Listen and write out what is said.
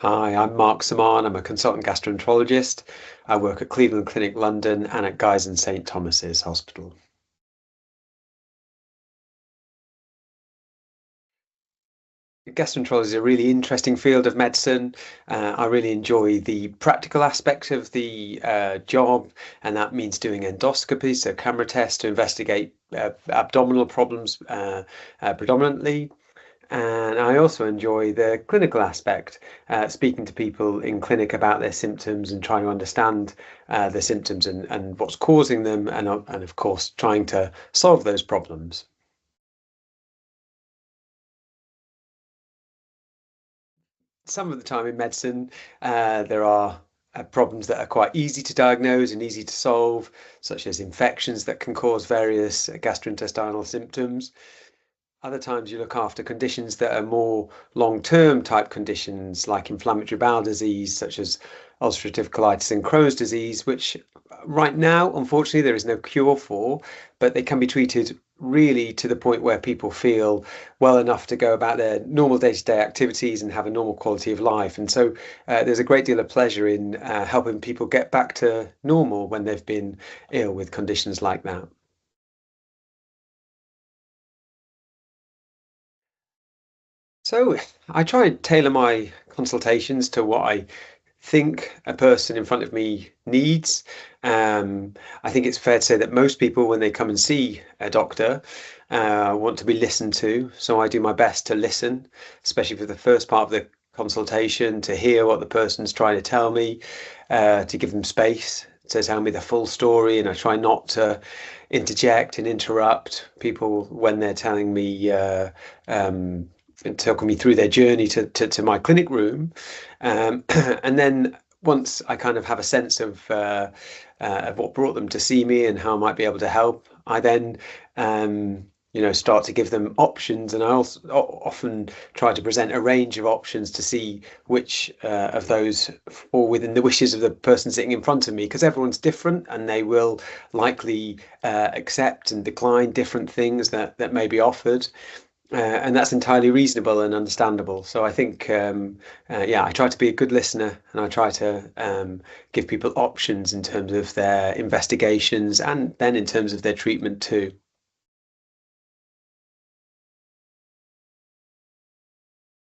Hi, I'm Mark Samaan. I'm a consultant gastroenterologist. I work at Cleveland Clinic London and at Guy's and St Thomas's Hospital. Gastroenterology is a really interesting field of medicine. I really enjoy the practical aspect of the job, and that means doing endoscopies, so camera tests to investigate abdominal problems predominantly. And I also enjoy the clinical aspect, speaking to people in clinic about their symptoms and trying to understand the symptoms and what's causing them, and of course, trying to solve those problems. Some of the time in medicine, there are problems that are quite easy to diagnose and easy to solve, such as infections that can cause various gastrointestinal symptoms. Other times you look after conditions that are more long-term type conditions like inflammatory bowel disease, such as ulcerative colitis and Crohn's disease, which right now, unfortunately, there is no cure for, but they can be treated really to the point where people feel well enough to go about their normal day-to-day activities and have a normal quality of life. And so there's a great deal of pleasure in helping people get back to normal when they've been ill with conditions like that. So I try and tailor my consultations to what I think a person in front of me needs. I think it's fair to say that most people, when they come and see a doctor, want to be listened to. So I do my best to listen, especially for the first part of the consultation, to hear what the person's trying to tell me, to give them space to tell me the full story. And I try not to interject and interrupt people when they're telling me. And talking me through their journey to my clinic room. And then once I kind of have a sense of what brought them to see me and how I might be able to help, I then start to give them options, and I also often try to present a range of options to see which of those fall within the wishes of the person sitting in front of me, because everyone's different and they will likely accept and decline different things that may be offered. And that's entirely reasonable and understandable. So I think, yeah, I try to be a good listener, and I try to give people options in terms of their investigations and then in terms of their treatment too.